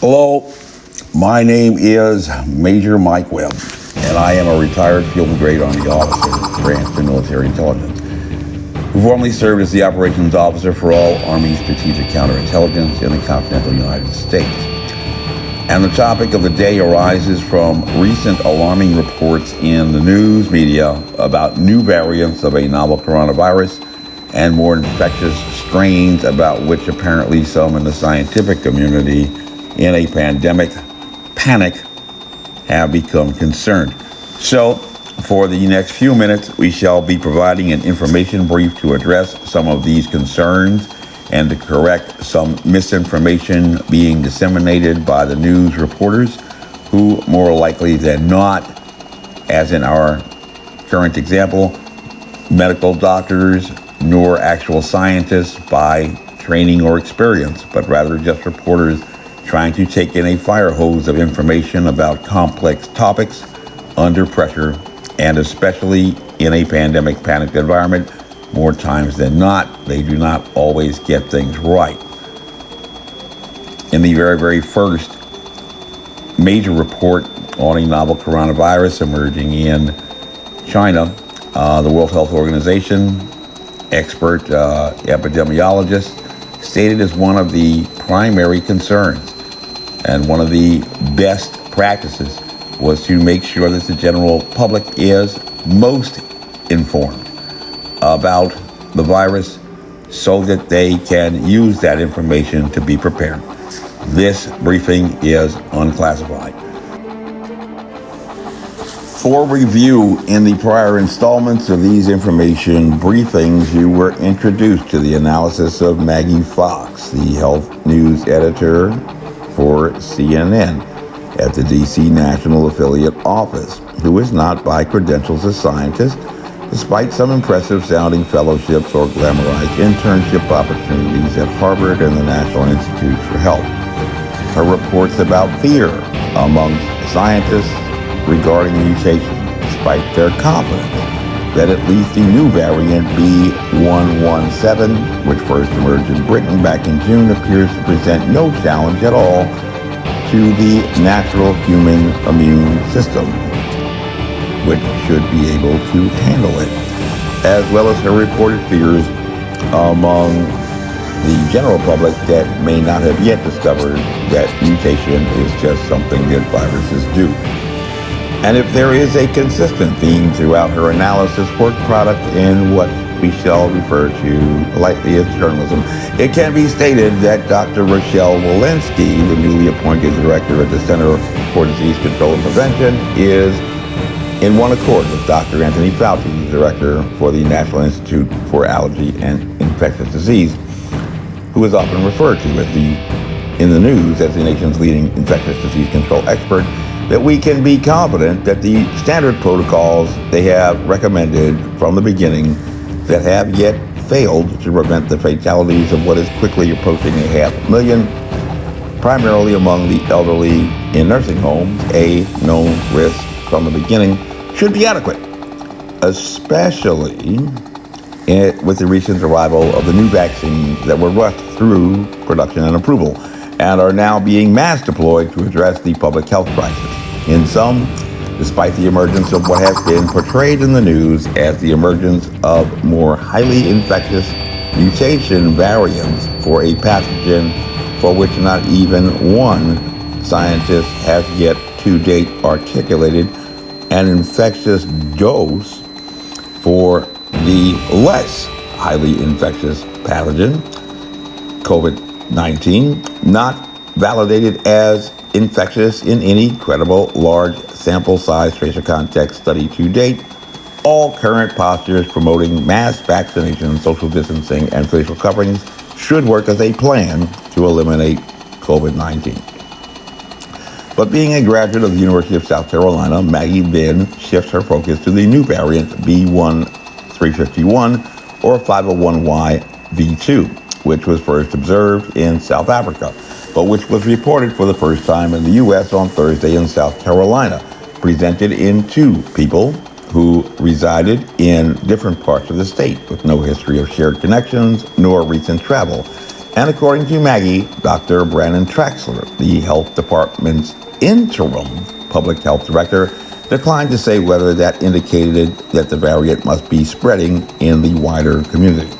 Hello, my name is Major Mike Webb, and I am a retired field grade Army officer, branch of military intelligence, who formerly served as the operations officer for all Army strategic counterintelligence in the continental United States. And the topic of the day arises from recent alarming reports in the news media about new variants of a novel coronavirus and more infectious strains about which apparently some in the scientific community in a pandemic panic have become concerned. So, for the next few minutes, we shall be providing an information brief to address some of these concerns and to correct some misinformation being disseminated by the news reporters who, more likely than not, as in our current example, medical doctors nor actual scientists by training or experience, but rather just reporters trying to take in a fire hose of information about complex topics under pressure, and especially in a pandemic panicked environment, more times than not, they do not always get things right. In the very first major report on a novel coronavirus emerging in China, the World Health Organization expert epidemiologist stated as one of the primary concerns and one of the best practices was to make sure that the general public is most informed about the virus so that they can use that information to be prepared. This briefing is unclassified. For review, in the prior installments of these information briefings, you were introduced to the analysis of Maggie Fox, the health news editor for CNN at the DC National Affiliate Office, who is not by credentials a scientist, despite some impressive sounding fellowships or glamorized internship opportunities at Harvard and the National Institute for Health. Her reports about fear among scientists regarding mutation, despite their confidence that at least the new variant B.1.1.7, which first emerged in Britain back in June, appears to present no challenge at all to the natural human immune system, which should be able to handle it, as well as her reported fears among the general public that may not have yet discovered that mutation is just something that viruses do. And if there is a consistent theme throughout her analysis, work product in what we shall refer to lightly as journalism, it can be stated that Dr. Rochelle Walensky, the newly appointed director at the Center for Disease Control and Prevention, is in one accord with Dr. Anthony Fauci, the director for the National Institute for Allergy and Infectious Disease, who is often referred to in the news as the nation's leading infectious disease control expert, that we can be confident that the standard protocols they have recommended from the beginning that have yet failed to prevent the fatalities of what is quickly approaching 500,000, primarily among the elderly in nursing homes, a known risk from the beginning, should be adequate, especially with the recent arrival of the new vaccines that were rushed through production and approval and are now being mass deployed to address the public health crisis. In sum, despite the emergence of what has been portrayed in the news as the emergence of more highly infectious mutation variants for a pathogen for which not even one scientist has yet to date articulated an infectious dose for the less highly infectious pathogen, COVID-19, not validated as infectious in any credible large sample size tracer context study to date, all current postures promoting mass vaccination, social distancing, and facial coverings should work as a plan to eliminate COVID-19. But being a graduate of the University of South Carolina, Maggie then shifts her focus to the new variant B.1.351 or 501Y V2, which was first observed in South Africa, but which was reported for the first time in the U.S. on Thursday in South Carolina, presented in two people who resided in different parts of the state with no history of shared connections nor recent travel, And according to Maggie, Dr. Brandon Traxler, the health department's interim public health director, declined to say whether that indicated that the variant must be spreading in the wider community.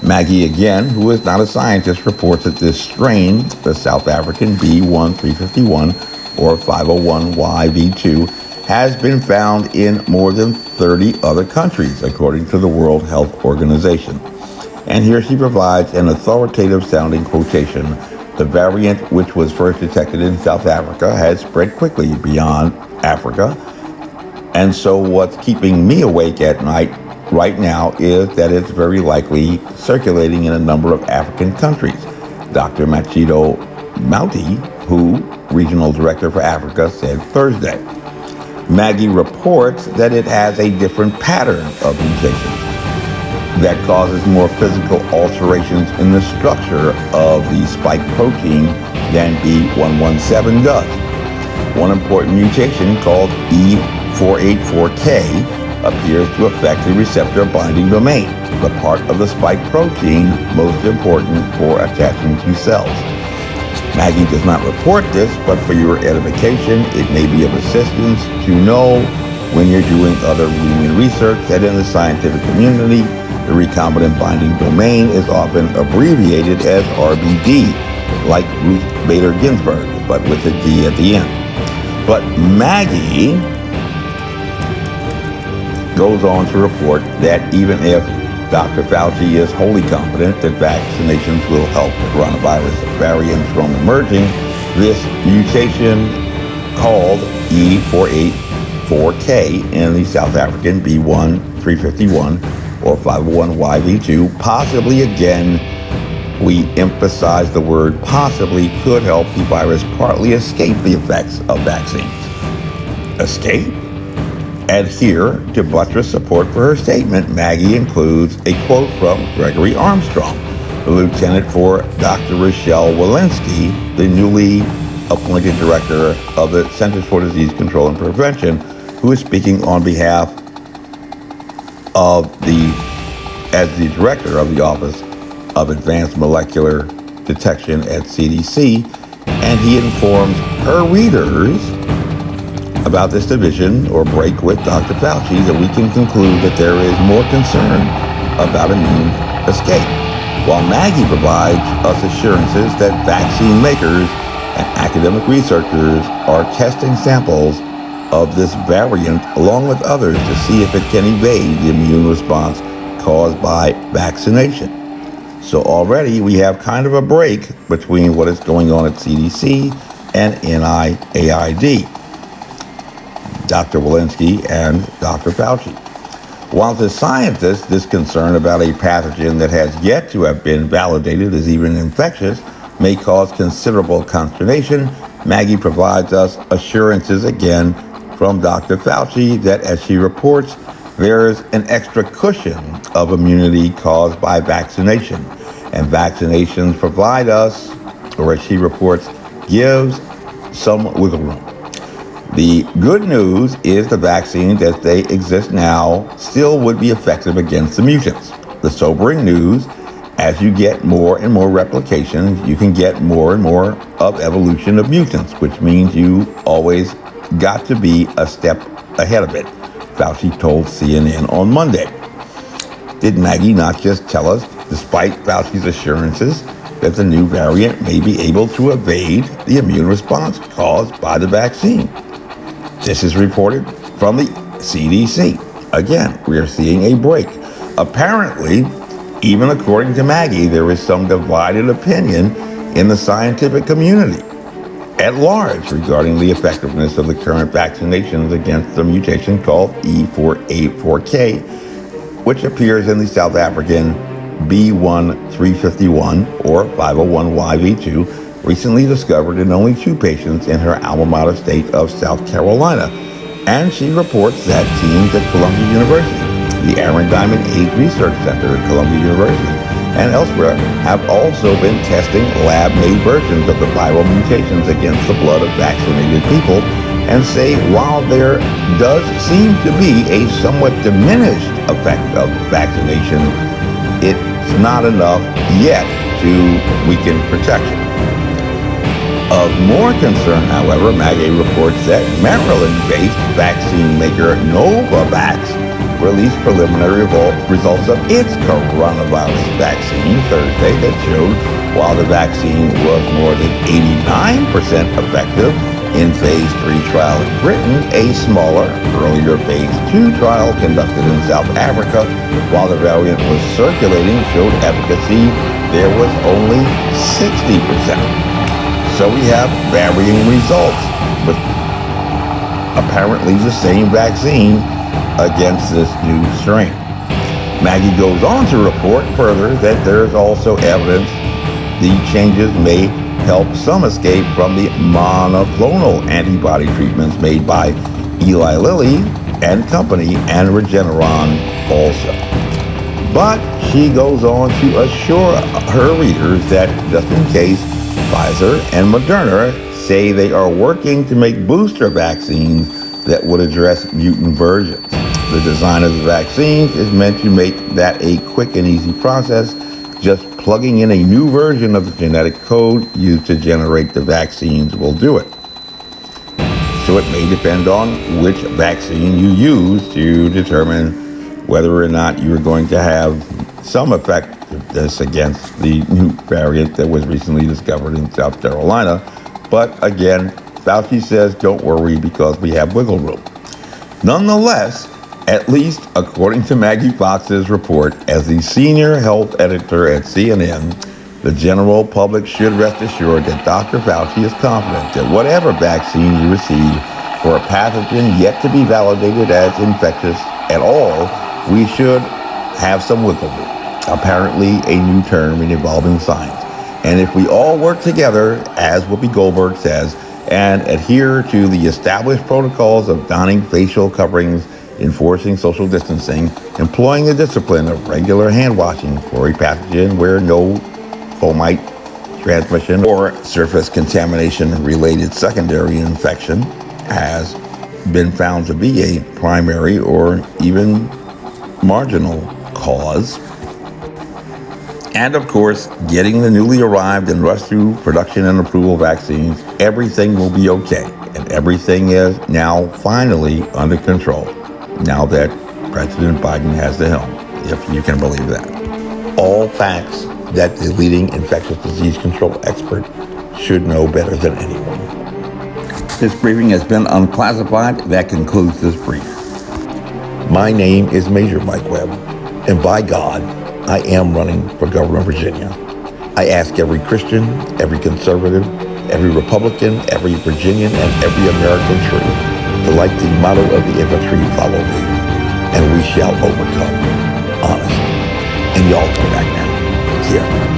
Maggie, again, who is not a scientist, reports that this strain, the South African B1351 or 501YV2, has been found in more than 30 other countries, according to the World Health Organization. And here she provides an authoritative-sounding quotation. The variant, which was first detected in South Africa, has spread quickly beyond Africa. And so what's keeping me awake at night right now is that it's very likely circulating in a number of African countries. Dr. Machido Mauti, who, regional director for Africa, said Thursday. Maggie reports that it has a different pattern of mutations that causes more physical alterations in the structure of the spike protein than B117 does. One important mutation called E484K appears to affect the receptor binding domain, the part of the spike protein most important for attaching to cells. Maggie does not report this, but for your edification, it may be of assistance to know when you're doing other reading and research that in the scientific community, the recombinant binding domain is often abbreviated as RBD, like Ruth Bader Ginsburg, but with a D at the end. But Maggie goes on to report that even if Dr. Fauci is wholly confident that vaccinations will help the coronavirus variants from emerging, this mutation called E484K in the South African B1351 or 501YV2 possibly, again, we emphasize the word possibly, could help the virus partly escape the effects of vaccines. Escape? And here, to buttress support for her statement, Maggie includes a quote from Gregory Armstrong, the lieutenant for Dr. Rochelle Walensky, the newly appointed director of the Centers for Disease Control and Prevention, who is speaking on behalf of as the director of the Office of Advanced Molecular Detection at CDC, and he informs her readers about this division or break with Dr. Fauci that we can conclude that there is more concern about immune escape, while Maggie provides us assurances that vaccine makers and academic researchers are testing samples of this variant along with others to see if it can evade the immune response caused by vaccination. So already we have kind of a break between what is going on at CDC and NIAID, Dr. Walensky and Dr. Fauci. While to scientists, this concern about a pathogen that has yet to have been validated as even infectious may cause considerable consternation, Maggie provides us assurances again from Dr. Fauci that, as she reports, there is an extra cushion of immunity caused by vaccination, and vaccinations provide us, or as she reports, gives some wiggle room. The good news is the vaccines as they exist now still would be effective against the mutants. The sobering news, as you get more and more replications, you can get more and more of evolution of mutants, which means you always got to be a step ahead of it, Fauci told CNN on Monday. Did Maggie not just tell us, despite Fauci's assurances, that the new variant may be able to evade the immune response caused by the vaccine? This is reported from the CDC. Again, we are seeing a break. Apparently, even according to Maggie, there is some divided opinion in the scientific community at large regarding the effectiveness of the current vaccinations against the mutation called E484K, which appears in the South African B1351 or 501YV2, recently discovered in only 2 patients in her alma mater state of South Carolina. And she reports that teams at Columbia University, the Aaron Diamond AIDS Research Center at Columbia University, and elsewhere have also been testing lab-made versions of the viral mutations against the blood of vaccinated people, and say while there does seem to be a somewhat diminished effect of vaccination, it's not enough yet to weaken protection. Of more concern, however, Maggie reports that Maryland-based vaccine maker Novavax released preliminary results of its coronavirus vaccine Thursday that showed while the vaccine was more than 89% effective in phase 3 trial in Britain, a smaller, earlier phase 2 trial conducted in South Africa while the variant was circulating showed efficacy there was only 60%. So we have varying results with apparently the same vaccine against this new strain. Maggie goes on to report further that there is also evidence the changes may help some escape from the monoclonal antibody treatments made by Eli Lilly and Company and Regeneron also. But she goes on to assure her readers that just in case, Pfizer and Moderna say they are working to make booster vaccines that would address mutant versions. The design of the vaccines is meant to make that a quick and easy process, just plugging in a new version of the genetic code used to generate the vaccines will do it. So it may depend on which vaccine you use to determine whether or not you're going to have some effectiveness against the new variant that was recently discovered in South Carolina. But again, Fauci says don't worry because we have wiggle room. Nonetheless, at least according to Maggie Fox's report, as the senior health editor at CNN, the general public should rest assured that Dr. Fauci is confident that whatever vaccine you receive for a pathogen yet to be validated as infectious at all, we should have some wiggle room. Apparently a new term in evolving science. And if we all work together, as Whoopi Goldberg says, and adhere to the established protocols of donning facial coverings, enforcing social distancing, employing the discipline of regular hand washing for a pathogen where no fomite transmission or surface contamination related secondary infection has been found to be a primary or even marginal cause. And of course, getting the newly arrived and rushed through production and approval vaccines, everything will be okay. And everything is now finally under control, now that President Biden has the helm, if you can believe that. All facts that the leading infectious disease control expert should know better than anyone. This briefing has been unclassified. That concludes this brief. My name is Major Mike Webb, and by God, I am running for governor of Virginia. I ask every Christian, every conservative, every Republican, every Virginian, and every American true to, like the motto of the infantry, follow me, and we shall overcome. Honest. And y'all come back now. Here.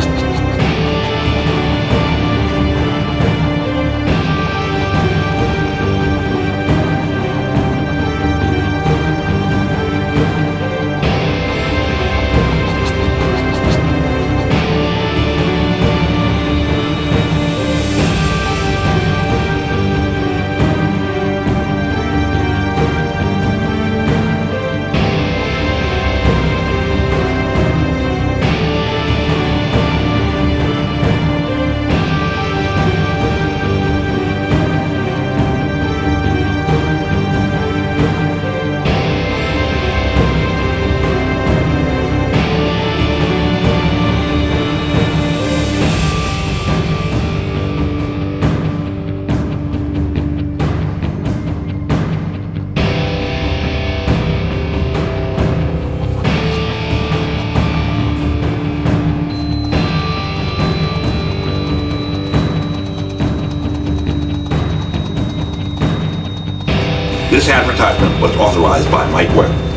This advertisement was authorized by Mike Webb.